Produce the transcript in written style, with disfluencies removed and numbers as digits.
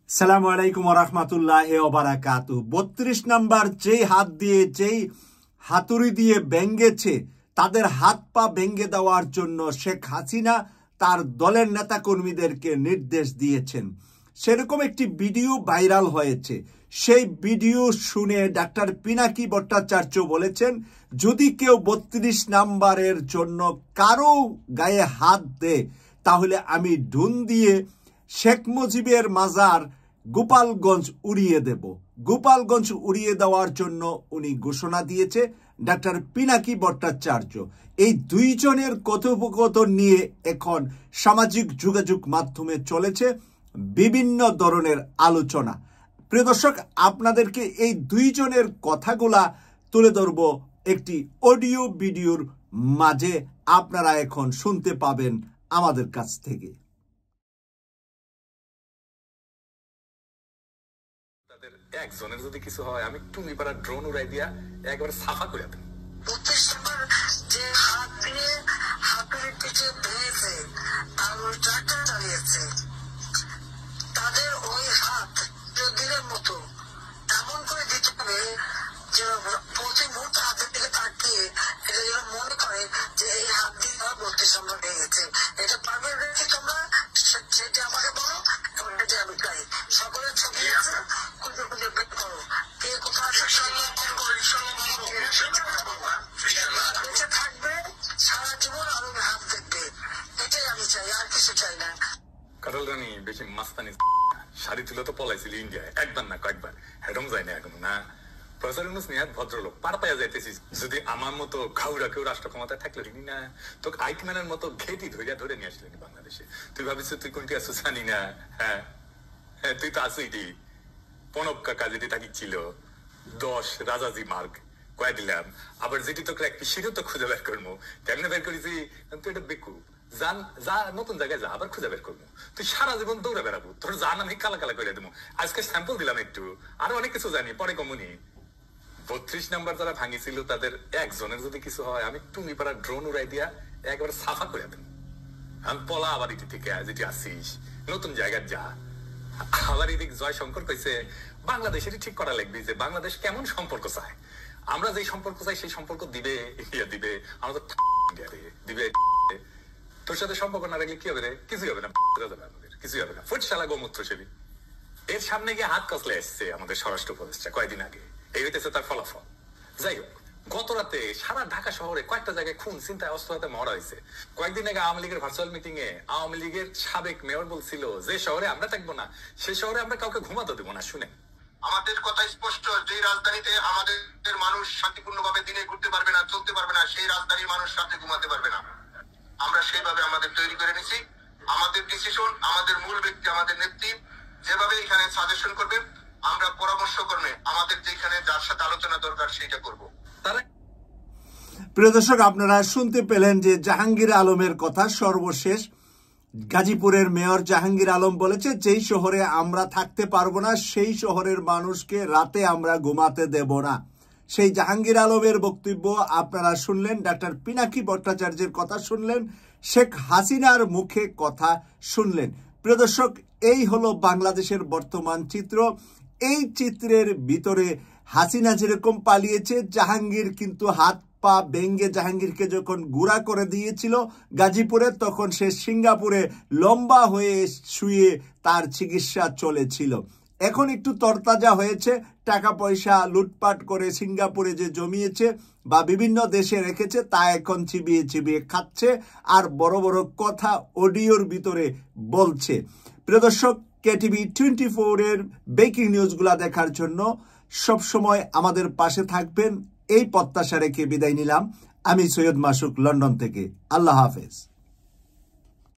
সালামু আলাইকুম ওয়া রাহমাতুল্লাহি ওয়া বারাকাতুহু। 32 নাম্বার যেই হাত দিয়ে যেই হাতুড়ি দিয়ে ভেঙ্গেছে তাদের হাত পা ভেঙ্গে দেওয়ার জন্য শেখ হাসিনা তার দলের নেতাকর্মীদেরকে নির্দেশ দিয়েছেন। সেরকম একটি ভিডিও ভাইরাল হয়েছে। সেই ভিডিও শুনে ডাক্তার পিনাকি ভট্টাচার্য বলেছেন, যদি কেউ 32 নাম্বারের জন্য কারো গায়ে হাত দেয় তাহলে আমি ঢুন দিয়ে শেখ মুজিবের মাজার গোপালগঞ্জ উড়িয়ে দেব। গোপালগঞ্জ উড়িয়ে দেওয়ার জন্য উনি ঘোষণা দিয়েছে ডাক্তার পিনাকি ভট্টাচার্য। এই দুইজনের কথোপকথন নিয়ে এখন সামাজিক যোগাযোগ মাধ্যমে চলেছে বিভিন্ন ধরনের আলোচনা। প্রিয় দর্শক, আপনাদেরকে এই দুইজনের কথাগুলা তুলে ধরব একটি অডিও ভিডিওর মাঝে। আপনারা এখন শুনতে পাবেন আমাদের কাছ থেকে। একজনের যদি কিছু হয় আমি টুমি পাড়া ড্রোন উড়াই দিয়া একবার সাফা করে দেব। 32 নম্বর যে হাত দিয়ে হাতুড়ি পিঠে ভেঙেছে আর ওই ট্রাক্টর চালিয়েছে, তাদের ওই হাত দিনের মতো এমন করে দিতে হবে যে প্রতি মুহূর্তে হাতের দিকে তাকিয়ে এটা যেন মনে করে যে এই হাত দিয়ে তারা 32 নম্বর ভেঙেছে। এটা পারবে কি তোমরা? সেটা আমাকে বলো এবং এটা আমি চাই। সকলের ছবি আছে, খুঁজে খুঁজে বের করো কে কোথায় বেঁচে থাকবে সারা জীবন আরো হাত দেখবে। এটাই আমি চাই, আর কিছু চাই না। কাটাল রানী বেশি মাস্তানি শাড়ি তুলে তো পলাইছিল ইন্ডিয়ায়, একবার না কয়েকবার, হেডম যায় না এখনো না। প্রফেসর ইউনূস নিয়াত ভদ্রলোক পার পাইয়া যাইতেছিস। যদি আমার মতো ঘাউড়া কেউ রাষ্ট্র ক্ষমতায় থাকলে না তোকে আইকম্যানের মতো ঘেটি ধরে নিয়ে আসলেনি বাংলাদেশে। তুই ভাবিস তুই কোনটি আসো জানি না? হ্যাঁ হ্যাঁ, তুই তো আসুই। প্রণব কাকা যেটি থাকিছিল 10 রাজাজি মার্গ কয়ে দিলাম। আবার যেটি তোকে একটি সিঁড়িও তো খুঁজে বের করবো, কেমনে বের করেছি তুই এটা বেকু জান, যা নতুন জায়গায় যা, আবার খুঁজে বের করবো। তুই সারা জীবন দৌড়ে বেড়াবো, তোর জান আমি কালা কালা করে দেবো। আজকে স্যাম্পল দিলাম একটু, আরো অনেক কিছু জানি, পরে কমুনি। 32 নাম্বার যারা ভাঙিছিল তাদের একজনের যদি কিছু হয় আমি টুমি পাড়া ড্রোন উড়াই দিয়া একবার সাফা করে দেবো। আমি পলা আবার এটি থেকে যেটি আসিস নতুন জায়গায় যা। আবার এদিক জয়শঙ্কর কইছে বাংলাদেশেরই ঠিক করা লাগবে যে বাংলাদেশ কেমন সম্পর্ক চায়। আমরা যে সম্পর্ক চাই সেই সম্পর্ক দিবে দিবে, আমরা তো দিবে। তোর সাথে সম্পর্ক না রাখলে কি হবে রে? কিছুই হবে না, আমাদের কিছুই হবে না। ফুটশালা গোমূত্র সেবি এর সামনে গিয়ে হাত কসলে এসছে আমাদের স্বরাষ্ট্র উপদেষ্টা কয়েকদিন আগে। এই হইতেছে তার ফলাফল। যাই হোক, গত রাতে সারা ঢাকা শহরে কয়েকটা জায়গায় খুন চিন্তায় অস্ত্র হাতে মরা হয়েছে। কয়েকদিন আগে আওয়ামী লীগের ভার্চুয়াল মিটিং এ আওয়ামী লীগের সাবেক মেয়র বলছিল যে শহরে আমরা থাকবো না সেই শহরে আমরা কাউকে ঘুমাতে দেবো না। শুনে আমাদের কথা স্পষ্ট, যে রাজধানীতে আমাদের মানুষ শান্তিপূর্ণ ভাবে দিনে ঘুরতে পারবে না, চলতে পারবে না, সেই রাজধানীর মানুষ রাতে ঘুমাতে পারবে না। আমরা সেইভাবে আমাদের তৈরি করে নিছি। আমাদের ডিসিশন, আমাদের মূল ব্যক্তি, আমাদের নেত্রী যেভাবে এখানে সাজেশন করবে, আমরা পরামর্শ করবে, আমাদের যেখানে যার সাথে আলোচনা দরকার সেইটা করবো। প্রিয় দর্শক, আপনারা শুনতে পেলেন যে জাহাঙ্গীর আলমের কথা। সর্বশেষ গাজীপুরের মেয়র জাহাঙ্গীর আলম বলেছে যেই শহরে আমরা থাকতে পারবো না সেই শহরের মানুষকে রাতে আমরা ঘুমাতে দেব না। সেই জাহাঙ্গীর আলমের বক্তব্য আপনারা শুনলেন, ডাক্তার পিনাকি ভট্টাচার্যের কথা শুনলেন, শেখ হাসিনার মুখে কথা শুনলেন। প্রিয় দর্শক, এই হলো বাংলাদেশের বর্তমান চিত্র। এই চিত্রের ভিতরে হাসিনা যেরকম পালিয়েছে, জাহাঙ্গীর কিন্তু হাত পা ভেঙ্গে জাহাঙ্গীরকে যখন গুঁড়া করে দিয়েছিল গাজীপুরে, তখন সে সিঙ্গাপুরে লম্বা হয়ে শুয়ে তার চিকিৎসা চলেছিল। এখন একটু তরতাজা হয়েছে, টাকা পয়সা লুটপাট করে সিঙ্গাপুরে যে জমিয়েছে বা বিভিন্ন দেশে রেখেছে তা এখন চিবিয়ে চিবিয়ে খাচ্ছে আর বড় বড় কথা অডিওর ভিতরে বলছে। প্রিয় দর্শক, কেটিভি 24 এর ব্রেকিং নিউজগুলা দেখার জন্য সবসময় আমাদের পাশে থাকবেন এই প্রত্যাশা রেখে বিদায় নিলাম। আমি সৈয়দ মাসুক, লন্ডন থেকে। আল্লাহ হাফেজ।